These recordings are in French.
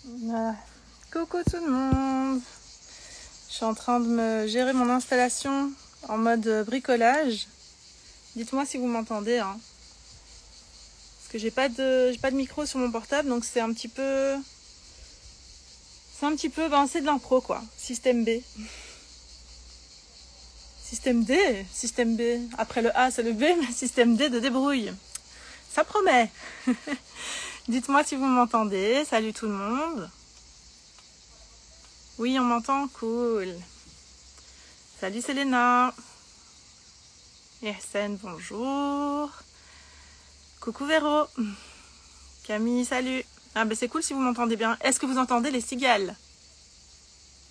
Ah, coucou tout le monde. Je suis en train de me gérer mon installation en mode bricolage. Dites-moi si vous m'entendez, hein. Parce que j'ai pas de micro sur mon portable, donc c'est un petit peu... c'est de l'impro quoi. Système B. Système D, système B. Après le A, c'est le B, mais système D de débrouille. Ça promet. Dites-moi si vous m'entendez. Salut tout le monde. Oui, on m'entend. Cool. Salut Selena. Yassine, bonjour. Coucou Véro. Camille, salut. Ah ben c'est cool si vous m'entendez bien. Est-ce que vous entendez les cigales?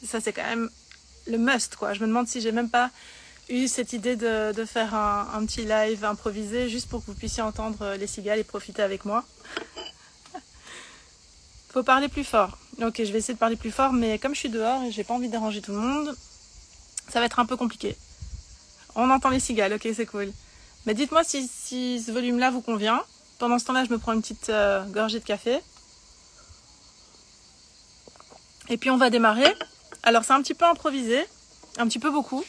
Ça c'est quand même le must quoi. Je me demande si j'ai même pas eu cette idée de faire un petit live improvisé juste pour que vous puissiez entendre les cigales et profiter avec moi. Faut parler plus fort. Ok, je vais essayer de parler plus fort, mais comme je suis dehors et j'ai pas envie de déranger tout le monde, ça va être un peu compliqué. On entend les cigales, ok, c'est cool. Mais dites-moi si ce volume-là vous convient. Pendant ce temps-là, je me prends une petite gorgée de café. Et puis on va démarrer. Alors c'est un petit peu improvisé, un petit peu beaucoup.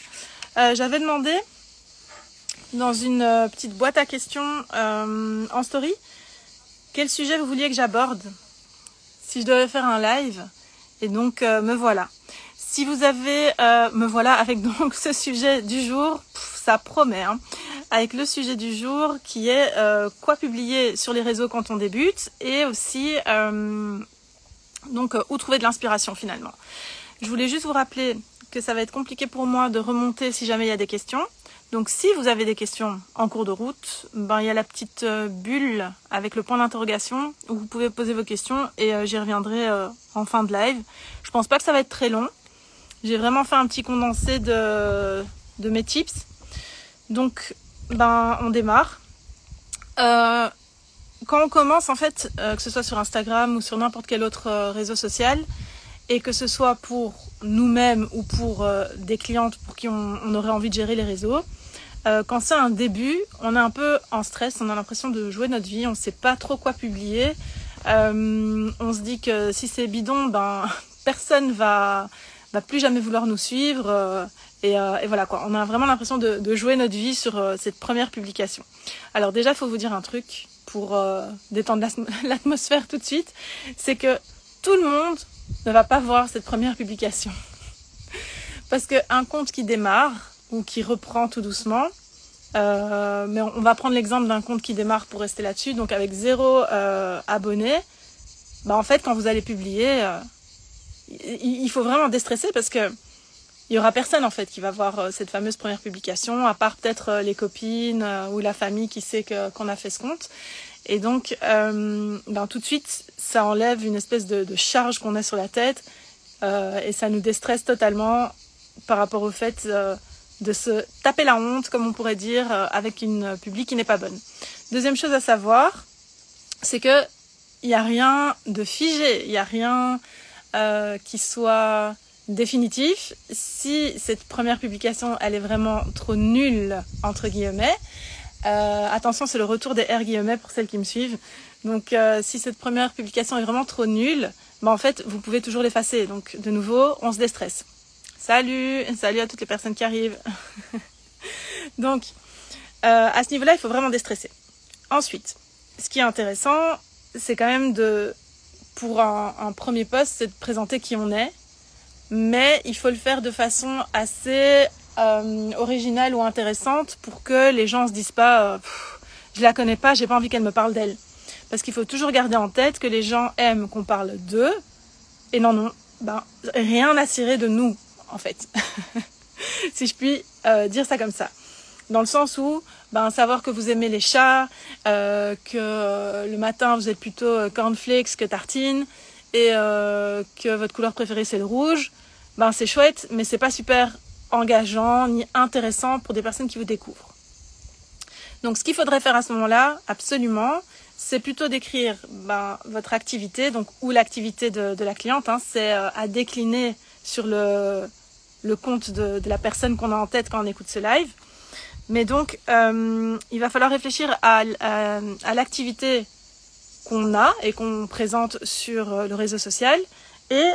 J'avais demandé dans une petite boîte à questions en story quel sujet vous vouliez que j'aborde si je devais faire un live. Et donc me voilà. Si vous avez me voilà avec donc ce sujet du jour, ça promet hein, avec le sujet du jour qui est quoi publier sur les réseaux quand on débute et aussi donc où trouver de l'inspiration finalement. Je voulais juste vous rappeler que ça va être compliqué pour moi de remonter si jamais il y a des questions. Donc si vous avez des questions en cours de route, ben, il y a la petite bulle avec le point d'interrogation où vous pouvez poser vos questions et j'y reviendrai en fin de live. Je pense pas que ça va être très long. J'ai vraiment fait un petit condensé de mes tips. Donc ben, on démarre. Quand on commence en fait, que ce soit sur Instagram ou sur n'importe quel autre réseau social, et que ce soit pour nous-mêmes ou pour des clientes pour qui on aurait envie de gérer les réseaux, quand c'est un début, on est un peu en stress, on a l'impression de jouer notre vie, on ne sait pas trop quoi publier. On se dit que si c'est bidon, ben, personne va plus jamais vouloir nous suivre. Et voilà quoi, on a vraiment l'impression de jouer notre vie sur cette première publication. Alors déjà, il faut vous dire un truc pour détendre l'atmosphère tout de suite, c'est que tout le monde ne va pas voir cette première publication. Parce qu'un compte qui démarre ou qui reprend tout doucement, mais on va prendre l'exemple d'un compte qui démarre pour rester là-dessus, donc avec 0 abonnés, bah en fait quand vous allez publier, il faut vraiment déstresser parce que il y aura personne en fait qui va voir cette fameuse première publication, à part peut-être les copines ou la famille qui sait qu'on a fait ce compte. Et donc, ben, tout de suite, ça enlève une espèce de charge qu'on a sur la tête et ça nous déstresse totalement par rapport au fait de se taper la honte, comme on pourrait dire, avec une publi qui n'est pas bonne. Deuxième chose à savoir, c'est que il n'y a rien de figé, il n'y a rien qui soit définitif. Si cette première publication, elle est vraiment trop nulle, entre guillemets, attention, c'est le retour des R guillemets pour celles qui me suivent. Donc, si cette première publication est vraiment trop nulle, ben en fait, vous pouvez toujours l'effacer. Donc, de nouveau, on se déstresse. Salut à toutes les personnes qui arrivent. Donc, à ce niveau-là, il faut vraiment déstresser. Ensuite, ce qui est intéressant, c'est quand même pour un premier post, c'est de présenter qui on est. Mais il faut le faire de façon assez originale ou intéressante pour que les gens se disent pas je la connais pas, j'ai pas envie qu'elle me parle d'elle. Parce qu'il faut toujours garder en tête que les gens aiment qu'on parle d'eux et non, ben, rien à cirer de nous en fait. Si je puis dire ça comme ça. Dans le sens où ben, savoir que vous aimez les chats, que le matin vous êtes plutôt cornflakes que tartines et que votre couleur préférée c'est le rouge, ben c'est chouette, mais c'est pas super engageant ni intéressant pour des personnes qui vous découvrent. Donc ce qu'il faudrait faire à ce moment-là, absolument, c'est plutôt décrire ben, votre activité, donc ou l'activité de la cliente, hein, c'est à décliner sur le compte de la personne qu'on a en tête quand on écoute ce live. Mais donc il va falloir réfléchir à l'activité qu'on a et qu'on présente sur le réseau social et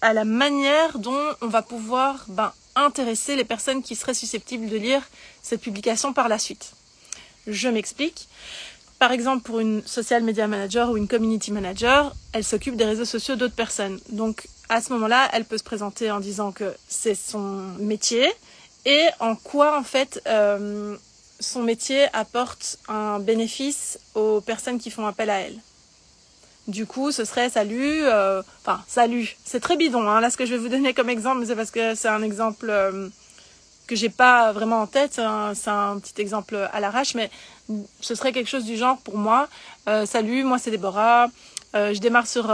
à la manière dont on va pouvoir intéresser les personnes qui seraient susceptibles de lire cette publication par la suite. Je m'explique. Par exemple, pour une social media manager ou une community manager, elle s'occupe des réseaux sociaux d'autres personnes. Donc, à ce moment-là, elle peut se présenter en disant que c'est son métier et en quoi, en fait, son métier apporte un bénéfice aux personnes qui font appel à elle. Du coup, ce serait salut, salut, c'est très bidon, hein, là ce que je vais vous donner comme exemple, mais c'est parce que c'est un exemple que j'ai pas vraiment en tête, hein, c'est un petit exemple à l'arrache, mais ce serait quelque chose du genre pour moi, salut, moi c'est Déborah, je démarre sur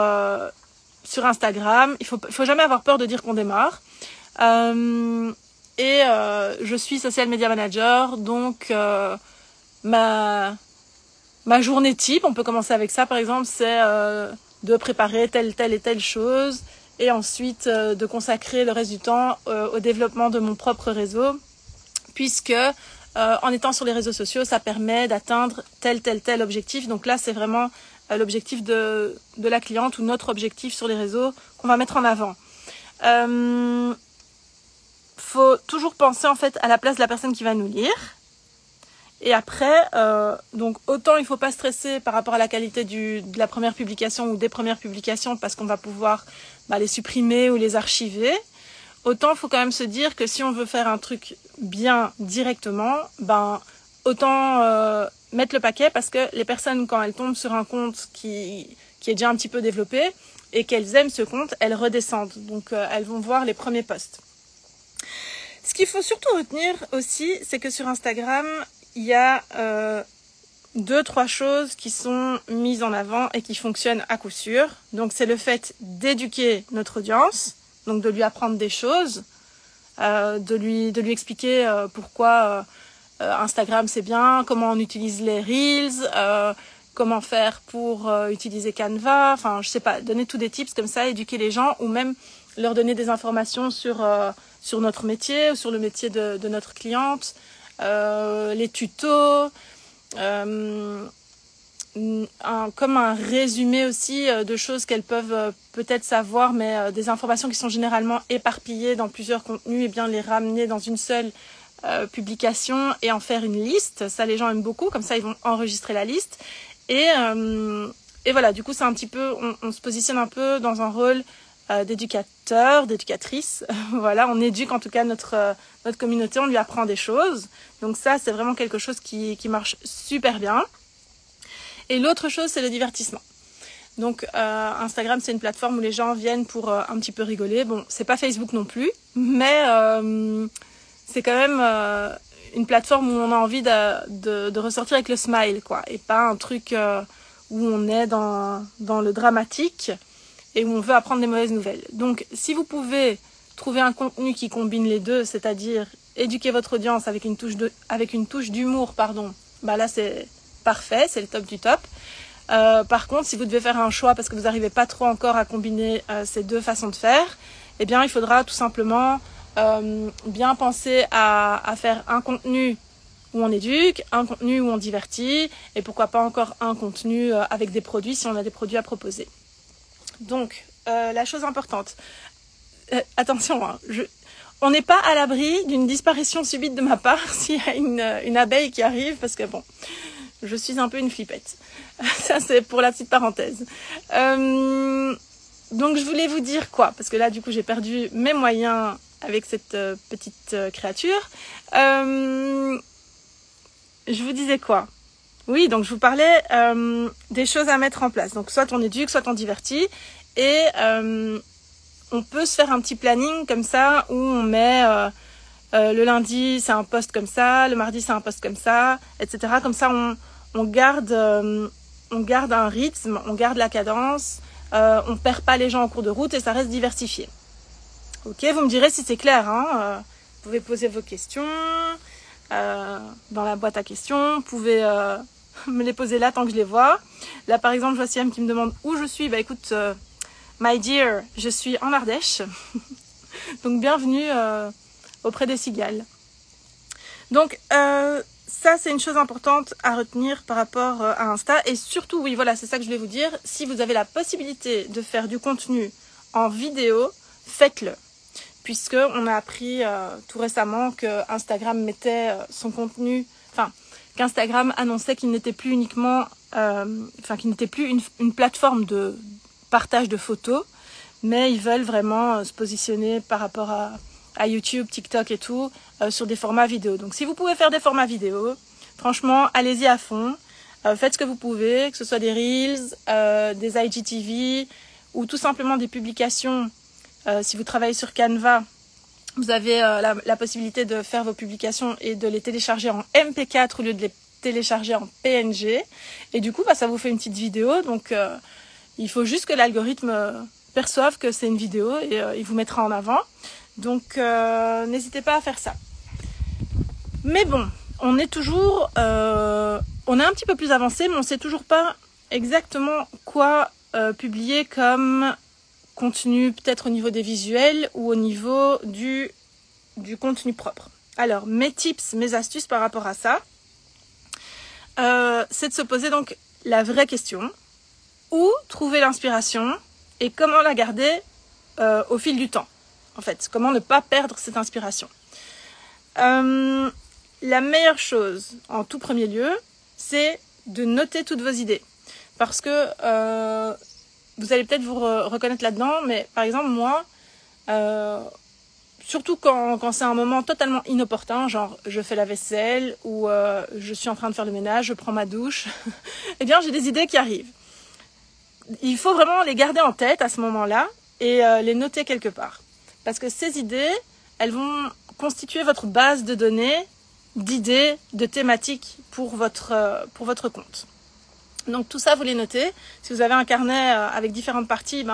Instagram, il faut jamais avoir peur de dire qu'on démarre, et je suis social media manager, donc ma journée type, on peut commencer avec ça par exemple, c'est de préparer telle et telle chose et ensuite de consacrer le reste du temps au développement de mon propre réseau puisque en étant sur les réseaux sociaux, ça permet d'atteindre tel objectif. Donc là, c'est vraiment l'objectif de la cliente ou notre objectif sur les réseaux qu'on va mettre en avant. Faut toujours penser en fait à la place de la personne qui va nous lire. Et après, donc autant il ne faut pas stresser par rapport à la qualité de la première publication ou des premières publications parce qu'on va pouvoir les supprimer ou les archiver. Autant il faut quand même se dire que si on veut faire un truc bien directement, autant mettre le paquet parce que les personnes, quand elles tombent sur un compte qui est déjà un petit peu développé et qu'elles aiment ce compte, elles redescendent. Donc elles vont voir les premiers posts. Ce qu'il faut surtout retenir aussi, c'est que sur Instagram, il y a 2-3 choses qui sont mises en avant et qui fonctionnent à coup sûr. Donc c'est le fait d'éduquer notre audience, donc de lui apprendre des choses, de lui expliquer pourquoi Instagram c'est bien, comment on utilise les Reels, comment faire pour utiliser Canva, enfin je sais pas, donner tous des tips comme ça, éduquer les gens ou même leur donner des informations sur notre métier ou sur le métier de notre cliente. Les tutos, comme un résumé aussi de choses qu'elles peuvent peut-être savoir, mais des informations qui sont généralement éparpillées dans plusieurs contenus, et bien les ramener dans une seule publication et en faire une liste. Ça, les gens aiment beaucoup, comme ça ils vont enregistrer la liste. Et voilà, du coup, c'est un petit peu, on se positionne un peu dans un rôle d'éducateur, d'éducatrice. Voilà, on éduque en tout cas notre communauté, on lui apprend des choses. Donc ça, c'est vraiment quelque chose qui marche super bien. Et l'autre chose, c'est le divertissement. Donc Instagram, c'est une plateforme où les gens viennent pour un petit peu rigoler. Bon, c'est pas Facebook non plus, mais c'est quand même une plateforme où on a envie de ressortir avec le smile, quoi, et pas un truc où on est dans le dramatique et où on veut apprendre des mauvaises nouvelles. Donc, si vous pouvez trouver un contenu qui combine les deux, c'est-à-dire éduquer votre audience avec une touche d'humour, là c'est parfait, c'est le top du top. Par contre, si vous devez faire un choix parce que vous n'arrivez pas trop encore à combiner ces deux façons de faire, eh bien, il faudra tout simplement bien penser à faire un contenu où on éduque, un contenu où on divertit, et pourquoi pas encore un contenu avec des produits si on a des produits à proposer. Donc, la chose importante, attention, hein, on n'est pas à l'abri d'une disparition subite de ma part s'il y a une abeille qui arrive, parce que bon, je suis un peu une flippette. Ça, c'est pour la petite parenthèse. Donc, je voulais vous dire quoi, parce que là, du coup, j'ai perdu mes moyens avec cette petite créature. Je vous disais quoi ? Oui, donc je vous parlais des choses à mettre en place. Donc soit on éduque, soit on divertit. Et on peut se faire un petit planning comme ça où on met le lundi c'est un post comme ça, le mardi c'est un post comme ça, etc. Comme ça on garde un rythme, on garde la cadence, on perd pas les gens en cours de route et ça reste diversifié. Ok, vous me direz si c'est clair, hein, vous pouvez poser vos questions dans la boîte à questions, vous pouvez me les poser là tant que je les vois. Là par exemple, je vois Siam qui me demande où je suis. Bah écoute, my dear, je suis en Ardèche, donc bienvenue auprès des cigales. Donc ça, c'est une chose importante à retenir par rapport à Insta. Et surtout, oui, voilà, c'est ça que je voulais vous dire. Si vous avez la possibilité de faire du contenu en vidéo, faites-le. Puisqu'on a appris tout récemment que Instagram mettait son contenu... Enfin, qu'Instagram annonçait qu'il n'était plus uniquement... qu'il n'était plus une plateforme de partage de photos, mais ils veulent vraiment se positionner par rapport à YouTube, TikTok et tout, sur des formats vidéo. Donc si vous pouvez faire des formats vidéo, franchement, allez-y à fond. Faites ce que vous pouvez, que ce soit des Reels, des IGTV ou tout simplement des publications. Si vous travaillez sur Canva, vous avez la possibilité de faire vos publications et de les télécharger en MP4 au lieu de les télécharger en PNG. Et du coup, ça vous fait une petite vidéo. Donc, il faut juste que l'algorithme perçoive que c'est une vidéo et il vous mettra en avant. Donc, n'hésitez pas à faire ça. Mais bon, on est toujours... on est un petit peu plus avancé, mais on ne sait toujours pas exactement quoi publier comme contenu, peut-être au niveau des visuels ou au niveau du contenu propre. Alors, mes tips, mes astuces par rapport à ça, c'est de se poser donc la vraie question. Où trouver l'inspiration et comment la garder au fil du temps. En fait, comment ne pas perdre cette inspiration. La meilleure chose, en tout premier lieu, c'est de noter toutes vos idées. Parce que vous allez peut-être vous reconnaître là-dedans, mais par exemple, moi, surtout quand c'est un moment totalement inopportun, genre je fais la vaisselle ou je suis en train de faire le ménage, je prends ma douche, eh bien j'ai des idées qui arrivent. Il faut vraiment les garder en tête à ce moment-là et les noter quelque part. Parce que ces idées, elles vont constituer votre base de données, d'idées, de thématiques pour votre compte. Donc tout ça, vous les notez. Si vous avez un carnet avec différentes parties,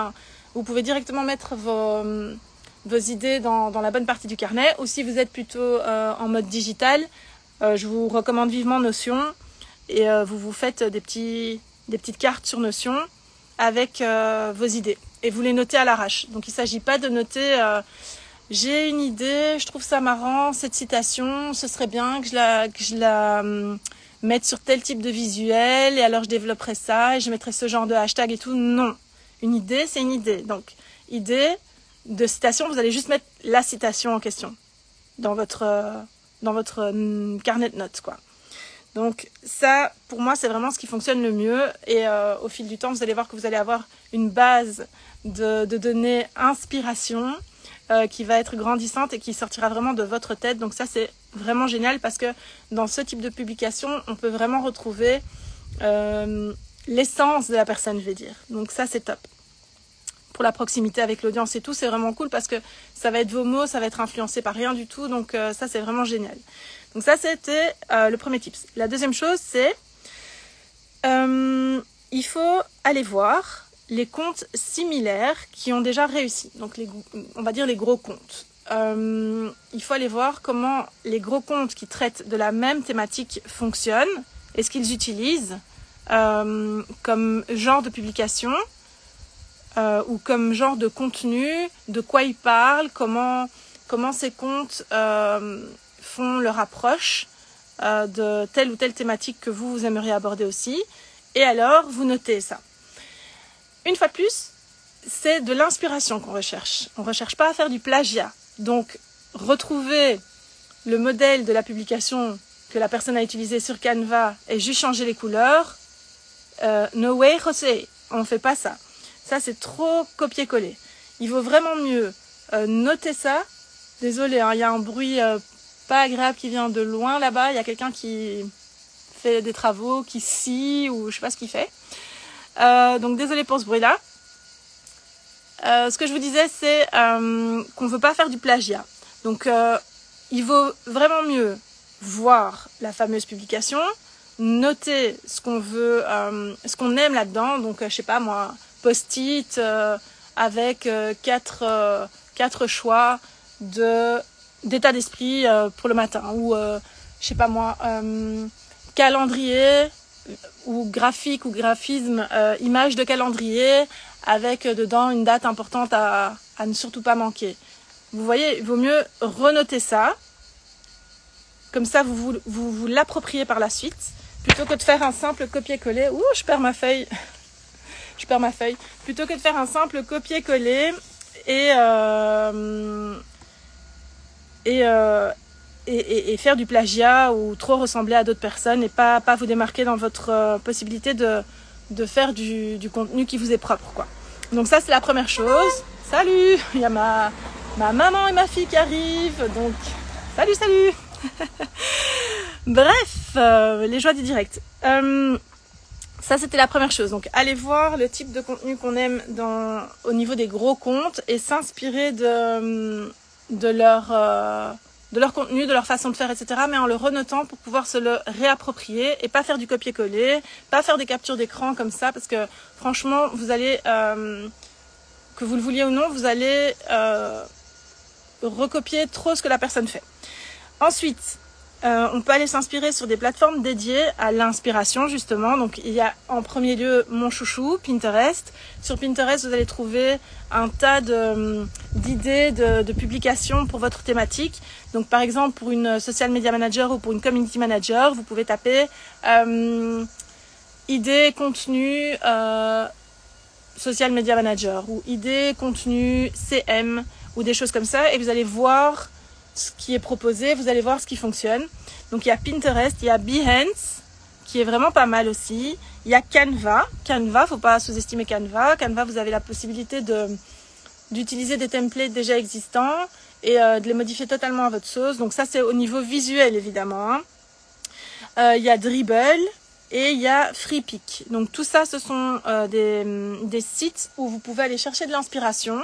vous pouvez directement mettre vos idées dans la bonne partie du carnet. Ou si vous êtes plutôt en mode digital, je vous recommande vivement Notion. Et vous vous faites des petites cartes sur Notion avec vos idées. Et vous les notez à l'arrache. Donc il ne s'agit pas de noter j'ai une idée, je trouve ça marrant, cette citation, ce serait bien que je la mette sur tel type de visuel et alors je développerai ça et je mettrai ce genre de hashtag et tout. Non. Une idée, c'est une idée. Donc, idée de citation, vous allez juste mettre la citation en question dans votre carnet de notes, quoi. Donc ça, pour moi, c'est vraiment ce qui fonctionne le mieux. Et au fil du temps, vous allez voir que vous allez avoir une base de données inspiration qui va être grandissante et qui sortira vraiment de votre tête. Donc ça, c'est vraiment génial parce que dans ce type de publication, on peut vraiment retrouver l'essence de la personne, je vais dire. Donc ça, c'est top. Pour la proximité avec l'audience et tout, c'est vraiment cool parce que ça va être vos mots, ça va être influencé par rien du tout. Donc ça, c'est vraiment génial. Donc ça, c'était le premier tips. La deuxième chose, c'est il faut aller voir les comptes similaires qui ont déjà réussi. Donc, on va dire les gros comptes. Il faut aller voir comment les gros comptes qui traitent de la même thématique fonctionnent et ce qu'ils utilisent comme genre de publication ou comme genre de contenu, de quoi ils parlent, comment ces comptes font leur approche de telle ou telle thématique que vous aimeriez aborder aussi. Et alors, vous notez ça. Une fois de plus, c'est de l'inspiration qu'on recherche. On ne recherche pas à faire du plagiat. Donc, retrouver le modèle de la publication que la personne a utilisé sur Canva et juste changer les couleurs, no way, José, on ne fait pas ça. Ça, c'est trop copier-coller. Il vaut vraiment mieux noter ça. Désolée, hein, il y a un bruit pas agréable qui vient de loin là-bas. Il y a quelqu'un qui fait des travaux, qui scie ou je sais pas ce qu'il fait. Donc désolée pour ce bruit-là. Ce que je vous disais, c'est qu'on ne veut pas faire du plagiat. Donc il vaut vraiment mieux voir la fameuse publication, noter ce qu'on veut, ce qu'on aime là-dedans. Donc je sais pas moi, post-it avec quatre choix d'état d'esprit pour le matin ou je sais pas moi, calendrier ou graphique ou graphisme, image de calendrier avec dedans une date importante à ne surtout pas manquer. Vous voyez, il vaut mieux renoter ça. Comme ça, vous l'appropriez par la suite. Plutôt que de faire un simple copier-coller. Ouh, je perds ma feuille. Plutôt que de faire un simple copier-coller et faire du plagiat ou trop ressembler à d'autres personnes et pas vous démarquer dans votre possibilité de faire du contenu qui vous est propre, quoi. Donc ça, c'est la première chose. Salut, il y a ma maman et ma fille qui arrivent, donc salut. Bref, les joies du direct. Ça, c'était la première chose. Donc, allez voir le type de contenu qu'on aime au niveau des gros comptes et s'inspirer de leur contenu, de leur façon de faire, etc. Mais en le renotant pour pouvoir se le réapproprier et pas faire du copier-coller, pas faire des captures d'écran comme ça, parce que franchement, vous allez, que vous le vouliez ou non, vous allez recopier trop ce que la personne fait. Ensuite, on peut aller s'inspirer sur des plateformes dédiées à l'inspiration, justement. Donc, il y a en premier lieu mon chouchou, Pinterest. Sur Pinterest, vous allez trouver un tas d'idées de publications pour votre thématique. Donc, par exemple, pour une social media manager ou pour une community manager, vous pouvez taper idées, contenu, social media manager ou idées, contenu, CM ou des choses comme ça. Et vous allez voir ce qui est proposé, vous allez voir ce qui fonctionne. Donc il y a Pinterest, il y a Behance qui est vraiment pas mal aussi. Il y a Canva, faut pas sous-estimer Canva. Canva, vous avez la possibilité d'utiliser des templates déjà existants et de les modifier totalement à votre sauce. Donc ça, c'est au niveau visuel évidemment, hein. Il y a Dribbble et il y a Freepik. Donc tout ça, ce sont des sites où vous pouvez aller chercher de l'inspiration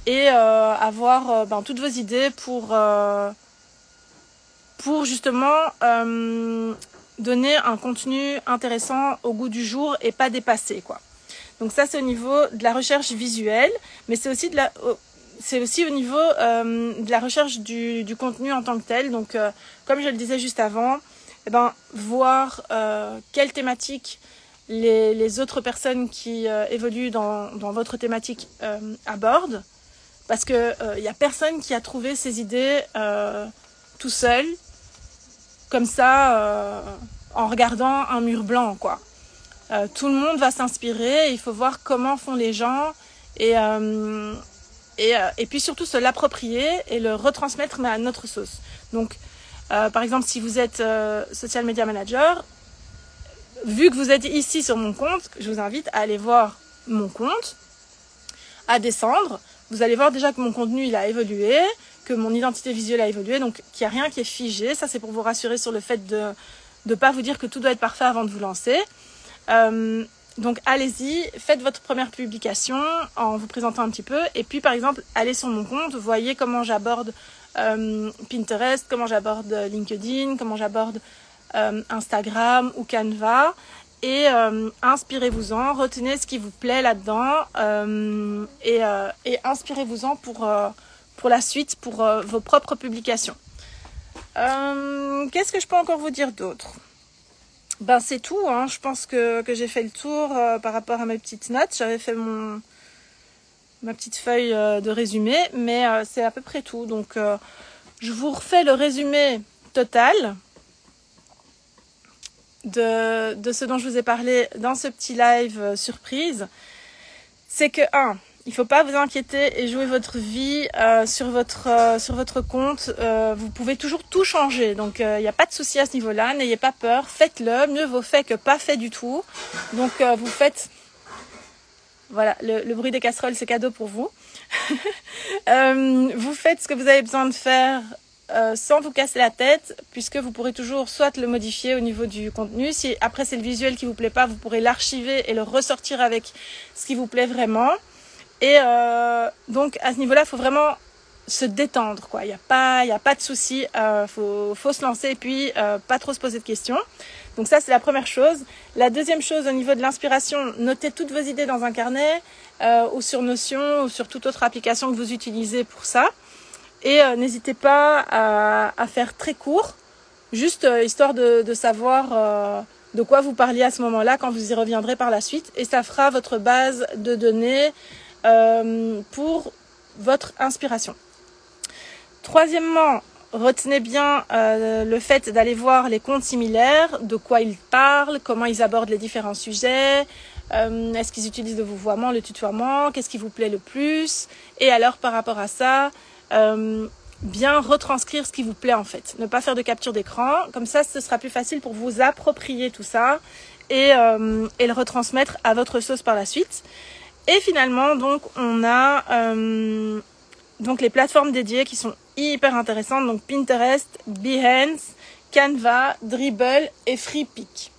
et avoir toutes vos idées pour justement donner un contenu intéressant au goût du jour et pas dépassé, quoi. Donc ça, c'est au niveau de la recherche visuelle, mais c'est aussi au niveau de la recherche du contenu en tant que tel. Donc comme je le disais juste avant, voir quelle thématique les autres personnes qui évoluent dans votre thématique abordent, parce que y a personne qui a trouvé ces idées tout seul, comme ça, en regardant un mur blanc, quoi. Tout le monde va s'inspirer, il faut voir comment font les gens et puis surtout se l'approprier et le retransmettre, mais à notre sauce. Donc par exemple, si vous êtes social media manager, vu que vous êtes ici sur mon compte, je vous invite à aller voir mon compte, à descendre. Vous allez voir déjà que mon contenu il a évolué, que mon identité visuelle a évolué, donc qu'il n'y a rien qui est figé. Ça, c'est pour vous rassurer sur le fait de ne pas vous dire que tout doit être parfait avant de vous lancer. Donc allez-y, faites votre première publication en vous présentant un petit peu. Et puis par exemple, allez sur mon compte, voyez comment j'aborde Pinterest, comment j'aborde LinkedIn, comment j'aborde Instagram ou Canva. Et inspirez-vous-en, retenez ce qui vous plaît là-dedans et inspirez-vous-en pour la suite, pour vos propres publications. Qu'est-ce que je peux encore vous dire d'autre ? C'est tout, hein. Je pense que j'ai fait le tour par rapport à mes petites notes. J'avais fait ma petite feuille de résumé, mais c'est à peu près tout. Donc, je vous refais le résumé total de ce dont je vous ai parlé dans ce petit live surprise. C'est que, il ne faut pas vous inquiéter et jouer votre vie sur votre compte. Vous pouvez toujours tout changer. Donc, il n'y a pas de souci à ce niveau-là. N'ayez pas peur. Faites-le. Mieux vaut fait que pas fait du tout. Donc, vous faites... Voilà, le bruit des casseroles, c'est cadeau pour vous. Vous faites ce que vous avez besoin de faire sans vous casser la tête, puisque vous pourrez toujours soit le modifier au niveau du contenu. Si après, c'est le visuel qui vous plaît pas, vous pourrez l'archiver et le ressortir avec ce qui vous plaît vraiment. Et donc à ce niveau-là, il faut vraiment se détendre, quoi. Il y a pas de souci, faut se lancer et puis pas trop se poser de questions. Donc ça, c'est la première chose. La deuxième chose, au niveau de l'inspiration, notez toutes vos idées dans un carnet ou sur Notion ou sur toute autre application que vous utilisez pour ça. Et n'hésitez pas à faire très court, juste histoire de savoir de quoi vous parliez à ce moment-là quand vous y reviendrez par la suite. Et ça fera votre base de données pour votre inspiration. Troisièmement, retenez bien le fait d'aller voir les comptes similaires, de quoi ils parlent, comment ils abordent les différents sujets, est-ce qu'ils utilisent le vouvoiement, le tutoiement, qu'est-ce qui vous plaît le plus, et alors par rapport à ça, bien retranscrire ce qui vous plaît en fait. Ne pas faire de capture d'écran, comme ça ce sera plus facile pour vous approprier tout ça et le retransmettre à votre sauce par la suite. Et finalement, donc, on a donc les plateformes dédiées qui sont hyper intéressantes. Donc, Pinterest, Behance, Canva, Dribbble et FreePic.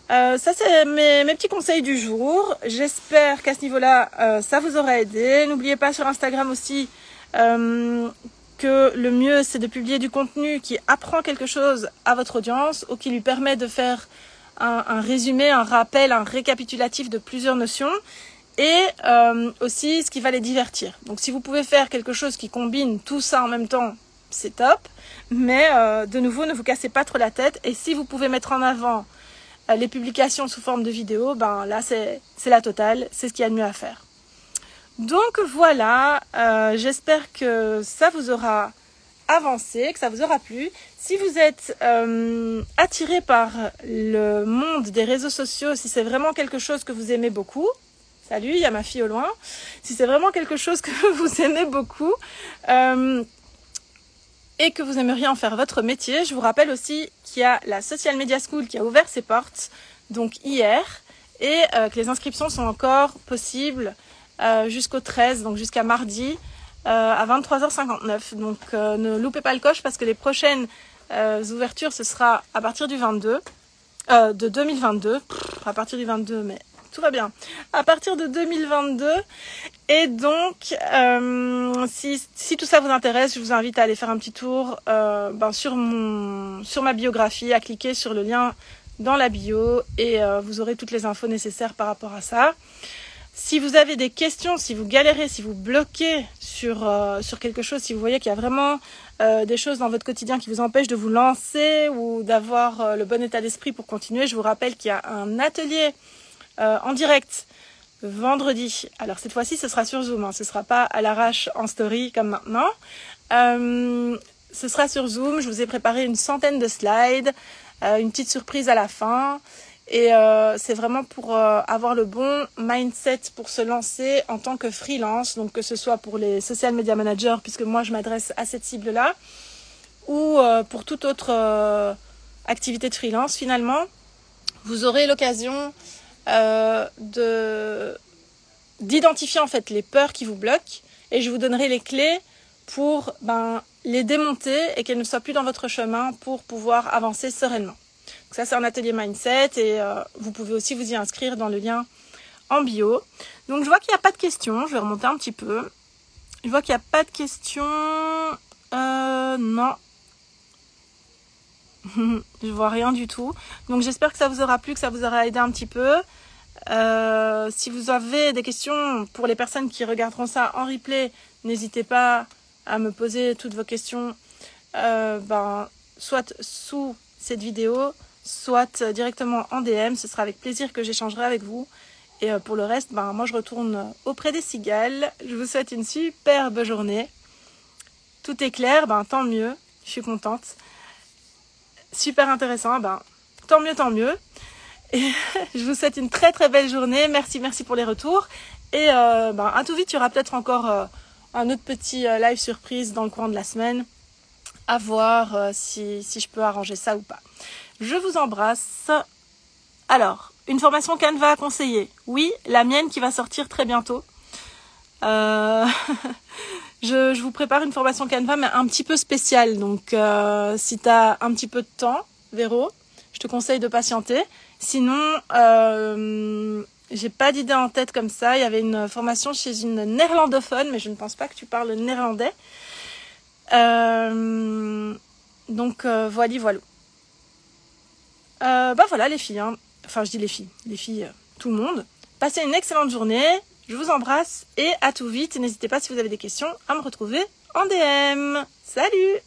Ça, c'est mes petits conseils du jour. J'espère qu'à ce niveau-là, ça vous aura aidé. N'oubliez pas sur Instagram aussi que le mieux, c'est de publier du contenu qui apprend quelque chose à votre audience ou qui lui permet de faire un résumé, un rappel, un récapitulatif de plusieurs notions. Et aussi ce qui va les divertir. Donc si vous pouvez faire quelque chose qui combine tout ça en même temps, c'est top. Mais de nouveau, ne vous cassez pas trop la tête. Et si vous pouvez mettre en avant les publications sous forme de vidéo, ben là c'est la totale, c'est ce qu'il y a de mieux à faire. Donc voilà, j'espère que ça vous aura avancé, que ça vous aura plu. Si vous êtes attiré par le monde des réseaux sociaux, si c'est vraiment quelque chose que vous aimez beaucoup, salut, il y a ma fille au loin. Si c'est vraiment quelque chose que vous aimez beaucoup et que vous aimeriez en faire votre métier, je vous rappelle aussi qu'il y a la Social Media School qui a ouvert ses portes, donc hier, et que les inscriptions sont encore possibles jusqu'au 13, donc jusqu'à mardi à 23h59. Donc ne loupez pas le coche parce que les prochaines ouvertures, ce sera à partir du 22, de 2022, à partir du 22 mai. Tout va bien. À partir de 2022. Et donc, si tout ça vous intéresse, je vous invite à aller faire un petit tour sur ma biographie, à cliquer sur le lien dans la bio et vous aurez toutes les infos nécessaires par rapport à ça. Si vous avez des questions, si vous galérez, si vous bloquez sur quelque chose, si vous voyez qu'il y a vraiment des choses dans votre quotidien qui vous empêchent de vous lancer ou d'avoir le bon état d'esprit pour continuer, je vous rappelle qu'il y a un atelier en direct vendredi. Alors cette fois-ci ce sera sur Zoom, hein. Ce ne sera pas à l'arrache en story comme maintenant. Ce sera sur Zoom, je vous ai préparé une centaine de slides, une petite surprise à la fin et c'est vraiment pour avoir le bon mindset pour se lancer en tant que freelance, donc que ce soit pour les social media managers puisque moi je m'adresse à cette cible-là ou pour toute autre activité de freelance finalement. Vous aurez l'occasion d'identifier en fait les peurs qui vous bloquent et je vous donnerai les clés pour les démonter et qu'elles ne soient plus dans votre chemin pour pouvoir avancer sereinement. Donc ça c'est un atelier mindset et vous pouvez aussi vous y inscrire dans le lien en bio. Donc je vois qu'il n'y a pas de questions, je vais remonter un petit peu. Je vois qu'il n'y a pas de questions. Non. Je vois rien du tout. Donc j'espère que ça vous aura plu, que ça vous aura aidé un petit peu. Si vous avez des questions pour les personnes qui regarderont ça en replay, n'hésitez pas à me poser toutes vos questions soit sous cette vidéo, soit directement en DM. Ce sera avec plaisir que j'échangerai avec vous. Et pour le reste, moi je retourne auprès des cigales. Je vous souhaite une superbe journée. Tout est clair, tant mieux. Je suis contente. Super intéressant, tant mieux, tant mieux. Et je vous souhaite une très très belle journée. Merci pour les retours. Et à tout vite, il y aura peut-être encore un autre petit live surprise dans le courant de la semaine. À voir si je peux arranger ça ou pas. Je vous embrasse. Alors, une formation Canva à conseiller. Oui, la mienne qui va sortir très bientôt. Je vous prépare une formation Canva, mais un petit peu spéciale. Donc, si tu as un petit peu de temps, Véro, je te conseille de patienter. Sinon, j'ai pas d'idée en tête comme ça. Il y avait une formation chez une néerlandophone, mais je ne pense pas que tu parles néerlandais. Donc, voilà. Voilà les filles. Hein. Enfin, je dis les filles, tout le monde. Passez une excellente journée. Je vous embrasse et à tout vite. N'hésitez pas si vous avez des questions à me retrouver en DM. Salut!